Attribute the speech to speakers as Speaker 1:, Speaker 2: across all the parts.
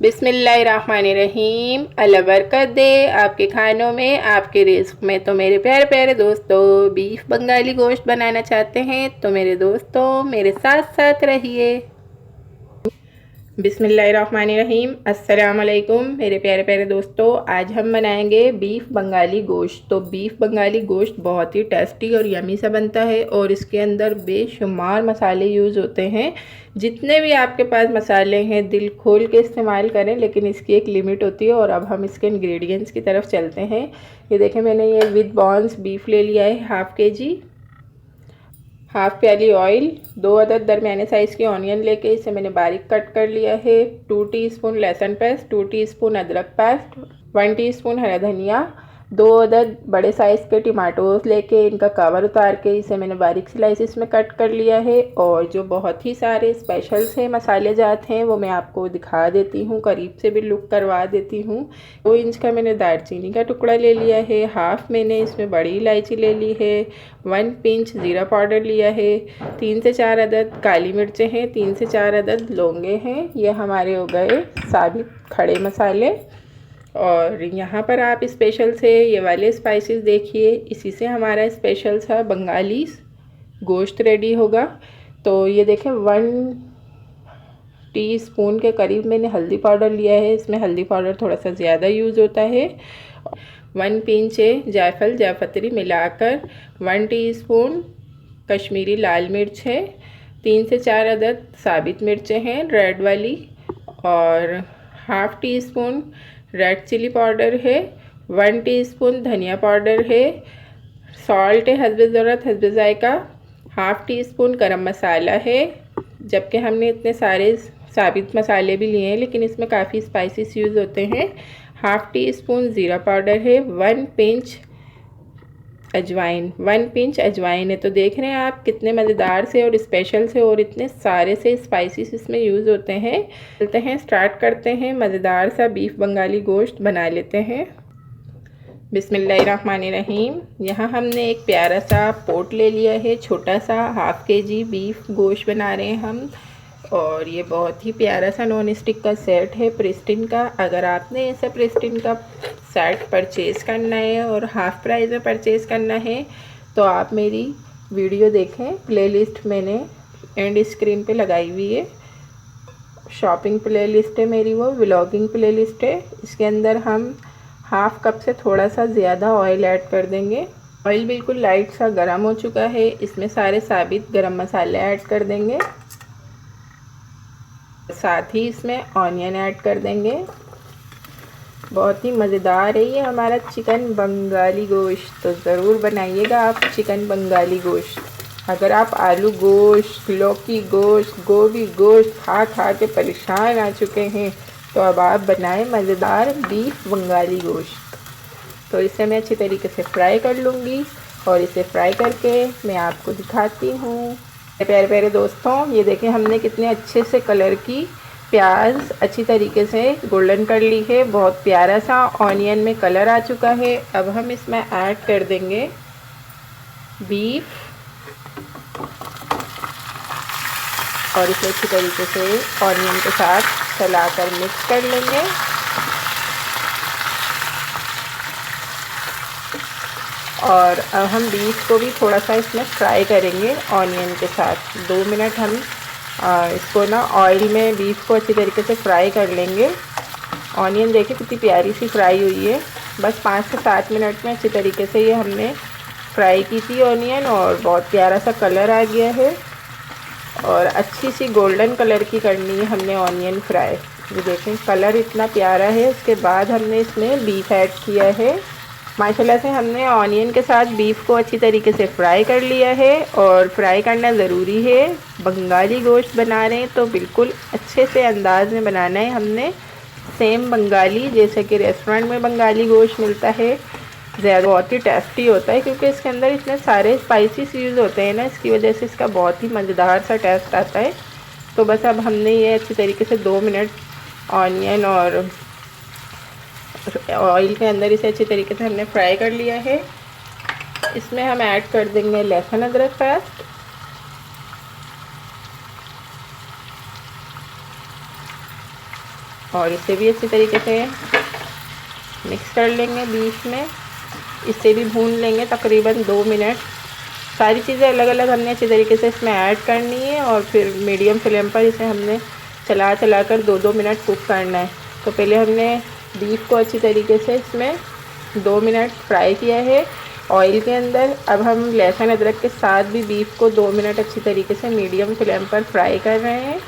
Speaker 1: बिस्मिल्लाहिर्रहमानिर्रहीम। अल्लाह बरकत दे आपके खानों में, आपके रिज़्क़ में। तो मेरे प्यारे प्यारे दोस्तों, बीफ बंगाली गोश्त बनाना चाहते हैं तो मेरे दोस्तों मेरे साथ साथ रहिए। बिस्मिल्लाहिर्रहमानिर्रहीम। अस्सलाम वालेकुम मेरे प्यारे प्यारे दोस्तों, आज हम बनाएंगे बीफ बंगाली गोश्त। तो बीफ बंगाली गोश्त बहुत ही टेस्टी और यमी सा बनता है और इसके अंदर बेशुमार मसाले यूज़ होते हैं। जितने भी आपके पास मसाले हैं दिल खोल के इस्तेमाल करें, लेकिन इसकी एक लिमिट होती है। और अब हम इसके इंग्रेडिएंट्स की तरफ चलते हैं। ये देखें, मैंने ये विद बॉन्स बीफ ले लिया है हाफ़ kg। हाफ़ प्याली ऑयल, 2 अदद दरमियाने साइज़ की ऑनियन लेके इसे मैंने बारीक कट कर लिया है। 2 टीस्पून लहसुन पेस्ट, 2 टीस्पून अदरक पेस्ट, 1 टीस्पून हरा धनिया, 2 अदद बड़े साइज़ के टमाटोज लेके इनका कवर उतार के इसे मैंने बारीक स्लाइसिस में कट कर लिया है। और जो बहुत ही सारे स्पेशल से मसाले जात हैं वो मैं आपको दिखा देती हूँ, करीब से भी लुक करवा देती हूँ। 2 इंच का मैंने दालचीनी का टुकड़ा ले लिया है। हाफ़ मैंने इसमें बड़ी इलायची ले ली है। 1 पिंच ज़ीरा पाउडर लिया है। 3 से 4 अदद काली मिर्चें हैं। 3 से 4 अदद लौंगे हैं। ये हमारे हो गए साबित खड़े मसाले। और यहाँ पर आप स्पेशल से ये वाले स्पाइसेस देखिए, इसी से हमारा स्पेशल सा बंगाली गोश्त रेडी होगा। तो ये देखें, 1 टीस्पून के करीब मैंने हल्दी पाउडर लिया है। इसमें हल्दी पाउडर थोड़ा सा ज़्यादा यूज़ होता है। 1 पिंच जायफल जायफत्री मिलाकर 1 टीस्पून कश्मीरी लाल मिर्च है। 3 से 4 अदद साबित मिर्चें हैं रेड वाली। और half teaspoon red chilli powder है। 1 टीस्पून धनिया पाउडर है। सॉल्ट है हस्बे ज़रूरत हस्बे ज़ायका। हाफ़ टीस्पून गरम मसाला है। जबकि हमने इतने सारे साबित मसाले भी लिए हैं, लेकिन इसमें काफ़ी स्पाइसेस यूज़ होते हैं। हाफ़ टीस्पून ज़ीरा पाउडर है। 1 पिंच अजवाइन, 1 पिंच अजवाइन है। तो देख रहे हैं आप कितने मज़ेदार से और स्पेशल से और इतने सारे से स्पाइसेस इसमें यूज़ होते हैं। चलते हैं, स्टार्ट करते हैं, मज़ेदार सा बीफ बंगाली गोश्त बना लेते हैं। बिस्मिल्लाहिर्रहमानिर्रहीम। यहाँ हमने एक प्यारा सा पोट ले लिया है, छोटा सा। हाफ़ kg बीफ गोश्त बना रहे हैं हम। और ये बहुत ही प्यारा सा नॉन स्टिक का सेट है प्रेस्टीन का। अगर आपने ऐसा प्रेस्टीन का सेट परचेज़ करना है और हाफ़ प्राइस में परचेज़ करना है तो आप मेरी वीडियो देखें। प्लेलिस्ट मैंने एंड स्क्रीन पे लगाई हुई है। शॉपिंग प्लेलिस्ट है मेरी, वो व्लॉगिंग प्लेलिस्ट है। इसके अंदर हम हाफ़ कप से थोड़ा सा ज़्यादा ऑयल ऐड कर देंगे। ऑयल बिल्कुल लाइट सा गर्म हो चुका है। इसमें सारे साबित गरम मसाले ऐड कर देंगे, साथ ही इसमें ऑनियन ऐड कर देंगे। बहुत ही मज़ेदार है ये हमारा चिकन बंगाली गोश्त। तो ज़रूर बनाइएगा आप चिकन बंगाली गोश्त। अगर आप आलू गोश्त, लौकी गोश्त, गोभी गोश्त खा खा के परेशान आ चुके हैं तो अब आप बनाएं मज़ेदार बीफ बंगाली गोश्त। तो इसे मैं अच्छी तरीके से फ्राई कर लूँगी और इसे फ्राई करके मैं आपको दिखाती हूँ। प्यारे प्यारे दोस्तों, ये देखें हमने कितने अच्छे से कलर की प्याज अच्छी तरीके से गोल्डन कर ली है। बहुत प्यारा सा ऑनियन में कलर आ चुका है। अब हम इसमें ऐड कर देंगे बीफ और इसे अच्छी तरीके से ऑनियन के साथ चलाकर मिक्स कर लेंगे। और अब हम बीफ को भी थोड़ा सा इसमें फ्राई करेंगे ऑनियन के साथ। 2 मिनट हम इसको ना ऑयल में बीफ को अच्छी तरीके से फ्राई कर लेंगे। ऑनियन देखिए कितनी प्यारी सी फ्राई हुई है। बस 5 से 7 मिनट में अच्छी तरीके से ये हमने फ्राई की थी ऑनियन और बहुत प्यारा सा कलर आ गया है। और अच्छी सी गोल्डन कलर की करनी है हमने ऑनियन फ्राई। ये देखें कलर इतना प्यारा है। उसके बाद हमने इसमें बीफ ऐड किया है। माशाल्लाह से हमने ऑनियन के साथ बीफ को अच्छी तरीके से फ्राई कर लिया है। और फ्राई करना ज़रूरी है, बंगाली गोश्त बना रहे हैं तो बिल्कुल अच्छे से अंदाज में बनाना है हमने। सेम बंगाली जैसे कि रेस्टोरेंट में बंगाली गोश्त मिलता है, ज़्यादा बहुत ही टेस्टी होता है क्योंकि इसके अंदर इतने सारे स्पाइसेस यूज़ होते हैं ना, इसकी वजह से इसका बहुत ही मज़ेदार सा टेस्ट आता है। तो बस अब हमने ये अच्छी तरीके से 2 मिनट ऑनियन और ऑयल के अंदर इसे अच्छी तरीके से हमने फ्राई कर लिया है। इसमें हम ऐड कर देंगे लहसुन अदरक पेस्ट। और इसे भी अच्छी तरीके से मिक्स कर लेंगे बीफ में। इसे भी भून लेंगे तकरीबन 2 मिनट। सारी चीज़ें अलग अलग हमने अच्छी तरीके से इसमें ऐड करनी है और फिर मीडियम फ्लेम पर इसे हमने चला चला कर 2-2 मिनट कुक करना है। तो पहले हमने बीफ को अच्छी तरीके से इसमें 2 मिनट फ्राई किया है ऑयल के अंदर। अब हम लहसुन अदरक के साथ भी बीफ को 2 मिनट अच्छी तरीके से मीडियम फ्लेम पर फ्राई कर रहे हैं।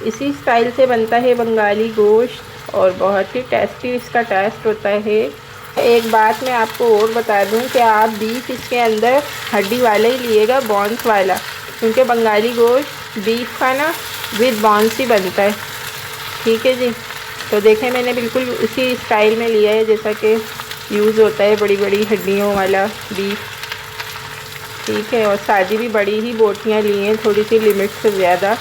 Speaker 1: इसी स्टाइल से बनता है बंगाली गोश्त और बहुत ही टेस्टी इसका टेस्ट होता है। एक बात मैं आपको और बता दूं कि आप बीफ इसके अंदर हड्डी वाला ही लिएगा, बॉन्स वाला, क्योंकि बंगाली गोश्त बीफ का ना विद बॉन्स ही बनता है। ठीक है जी। तो देखें मैंने बिल्कुल उसी स्टाइल में लिया है जैसा कि यूज़ होता है बड़ी बड़ी हड्डियों वाला बीफ। ठीक है, और सादी भी बड़ी ही बोटियाँ ली हैं, थोड़ी सी लिमिट से ज़्यादा।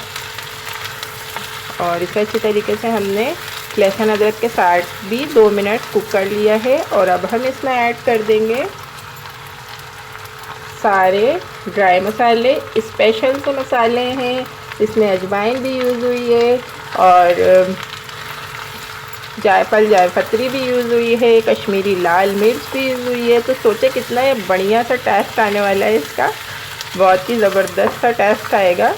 Speaker 1: और इसे अच्छी तरीके से हमने लहसुन अदरक के साथ भी 2 मिनट कुक कर लिया है। और अब हम इसमें ऐड कर देंगे सारे ड्राई मसाले। स्पेशल तो मसाले हैं, इसमें अजवाइन भी यूज़ हुई है और जायफल जायपत्री भी यूज़ हुई है, कश्मीरी लाल मिर्च भी यूज़ हुई है। तो सोचे कितना ये बढ़िया सा टेस्ट आने वाला है इसका, बहुत ही ज़बरदस्त सा टेस्ट आएगा।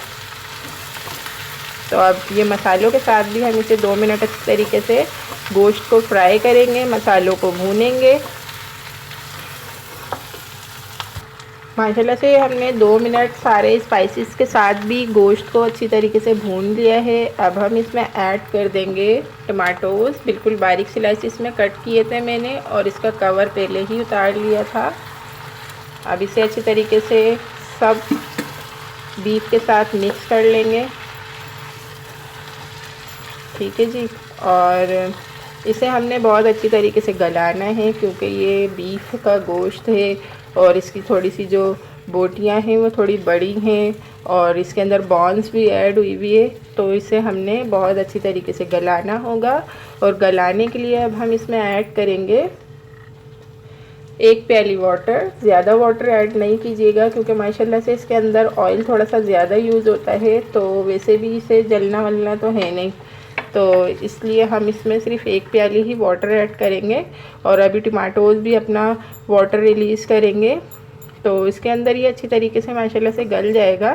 Speaker 1: तो अब ये मसालों के साथ भी हम इसे 2 मिनट अच्छी तरीके से गोश्त को फ्राई करेंगे, मसालों को भूनेंगे। माशाल्लाह से हमने 2 मिनट सारे स्पाइसेस के साथ भी गोश्त को अच्छी तरीके से भून लिया है। अब हम इसमें ऐड कर देंगे टमाटोज़, बिल्कुल बारीक स्लाइसिस में कट किए थे मैंने और इसका कवर पहले ही उतार लिया था। अब इसे अच्छी तरीके से सब बीफ के साथ मिक्स कर लेंगे। ठीक है जी। और इसे हमने बहुत अच्छी तरीके से गलाना है क्योंकि ये बीफ का गोश्त है और इसकी थोड़ी सी जो बोटियां हैं वो थोड़ी बड़ी हैं और इसके अंदर बॉन्स भी ऐड हुई हुई है। तो इसे हमने बहुत अच्छी तरीके से गलाना होगा। और गलाने के लिए अब हम इसमें ऐड करेंगे 1 प्याली वाटर। ज़्यादा वाटर ऐड नहीं कीजिएगा क्योंकि माशाल्लाह से इसके अंदर ऑयल थोड़ा सा ज़्यादा यूज़ होता है, तो वैसे भी इसे जलना वलना तो है नहीं, तो इसलिए हम इसमें सिर्फ 1 प्याली ही वाटर ऐड करेंगे। और अभी टमाटोज़ भी अपना वाटर रिलीज़ करेंगे तो इसके अंदर ये अच्छी तरीके से माशाल्लाह से गल जाएगा।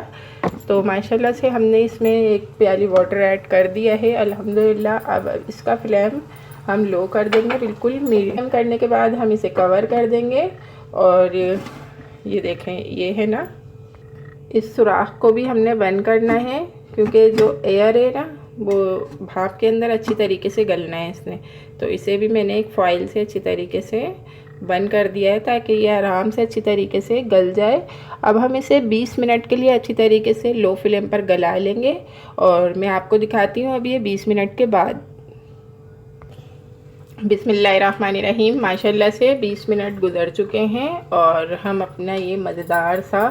Speaker 1: तो माशाल्लाह से हमने इसमें 1 प्याली वाटर ऐड कर दिया है अल्हम्दुलिल्लाह। अब इसका फ्लेम हम लो कर देंगे, बिल्कुल मीडियम करने के बाद हम इसे कवर कर देंगे। और ये देखें, ये है ना, इस सुराख को भी हमने बंद करना है क्योंकि जो एयर है ना वो भाप के अंदर अच्छी तरीके से गलना है इसने। तो इसे भी मैंने एक फॉइल से अच्छी तरीके से बंद कर दिया है ताकि ये आराम से अच्छी तरीके से गल जाए। अब हम इसे 20 मिनट के लिए अच्छी तरीके से लो फ्लेम पर गला लेंगे और मैं आपको दिखाती हूँ अब ये 20 मिनट के बाद। बिस्मिल्लाहिर्रहमानिर्रहीम। माशाल्लाह से 20 मिनट गुजर चुके हैं और हम अपना ये मज़ेदार सा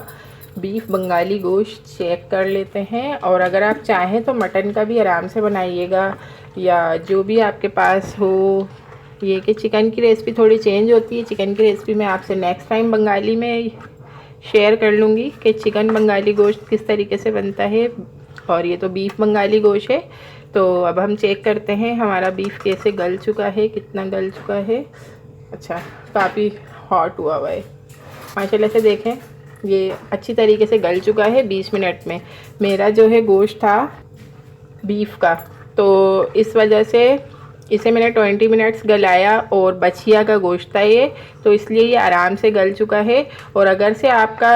Speaker 1: बीफ बंगाली गोश्त चेक कर लेते हैं। और अगर आप चाहें तो मटन का भी आराम से बनाइएगा या जो भी आपके पास हो। ये कि चिकन की रेसिपी थोड़ी चेंज होती है, चिकन की रेसिपी मैं आपसे नेक्स्ट टाइम बंगाली में शेयर कर लूँगी कि चिकन बंगाली गोश्त किस तरीके से बनता है। और ये तो बीफ बंगाली गोश्त है। तो अब हम चेक करते हैं हमारा बीफ कैसे गल चुका है, कितना गल चुका है। अच्छा, काफ़ी हॉट हुआ है माशाल्लाह से। देखें ये अच्छी तरीके से गल चुका है 20 मिनट में। मेरा जो है गोश्त था बीफ का, तो इस वजह से इसे मैंने 20 मिनट्स गलाया और बछिया का गोश्त था ये, तो इसलिए ये आराम से गल चुका है। और अगर से आपका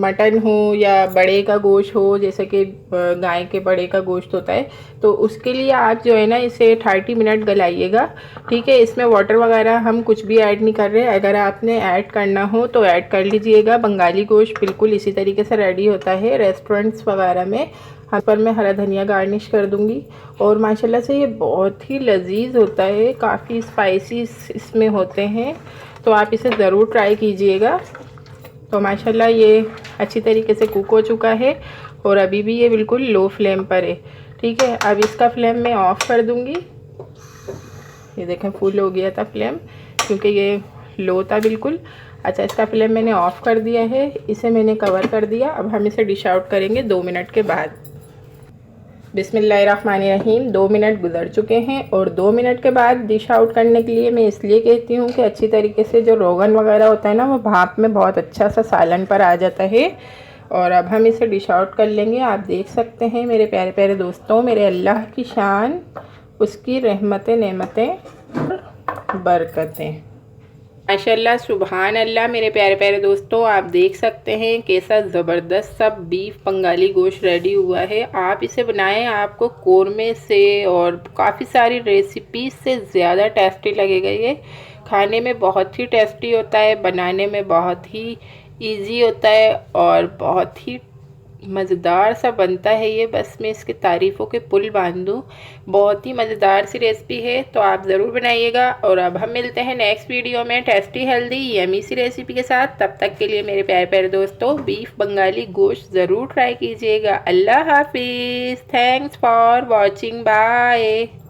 Speaker 1: मटन हो या बड़े का गोश्त हो, जैसे कि गाय के बड़े का गोश्त होता है, तो उसके लिए आप जो है ना इसे 30 मिनट गलाइएगा। ठीक है, इसमें वाटर वगैरह हम कुछ भी ऐड नहीं कर रहे। अगर आपने ऐड करना हो तो ऐड कर लीजिएगा। बंगाली गोश्त बिल्कुल इसी तरीके से रेडी होता है रेस्टोरेंट्स वगैरह में। यहाँ पर मैं हरा धनिया गार्निश कर दूंगी। और माशाल्लाह से ये बहुत ही लजीज होता है, काफ़ी स्पाइसी इसमें होते हैं, तो आप इसे ज़रूर ट्राई कीजिएगा। तो माशाल्लाह ये अच्छी तरीके से कुक हो चुका है और अभी भी ये बिल्कुल लो फ्लेम पर है। ठीक है, अब इसका फ्लेम मैं ऑफ़ कर दूंगी। ये देखें फुल हो गया था फ्लेम क्योंकि ये लो था बिल्कुल। अच्छा, इसका फ्लेम मैंने ऑफ़ कर दिया है, इसे मैंने कवर कर दिया। अब हम इसे डिश आउट करेंगे 2 मिनट के बाद। बिस्मिल्लाहिर्रहमानिर्रहीम। 2 मिनट गुजर चुके हैं और 2 मिनट के बाद डिश आउट करने के लिए मैं इसलिए कहती हूँ कि अच्छी तरीके से जो रोगन वगैरह होता है ना, वो भाप में बहुत अच्छा सा सालन पर आ जाता है। और अब हम इसे डिश आउट कर लेंगे। आप देख सकते हैं मेरे प्यारे प्यारे दोस्तों, मेरे अल्लाह की शान, उसकी रहमतें, नेमतें, बरकतें, माशाल्लाह, सुभान अल्लाह। मेरे प्यारे प्यारे दोस्तों, आप देख सकते हैं कैसा ज़बरदस्त सा बीफ बंगाली गोश्त रेडी हुआ है। आप इसे बनाएं, आपको कोरमे से और काफ़ी सारी रेसिपीज़ से ज़्यादा टेस्टी लगेगा। ये खाने में बहुत ही टेस्टी होता है, बनाने में बहुत ही इजी होता है और बहुत ही मज़ेदार सा बनता है ये। बस मैं इसकी तारीफ़ों के पुल बांध दूँ। बहुत ही मज़ेदार सी रेसिपी है, तो आप ज़रूर बनाइएगा। और अब हम मिलते हैं नेक्स्ट वीडियो में टेस्टी हेल्दी यमी सी रेसिपी के साथ। तब तक के लिए मेरे प्यारे प्यारे दोस्तों, बीफ बंगाली गोश्त ज़रूर ट्राई कीजिएगा। अल्लाह हाफिज़। Thanks for watching. बाय।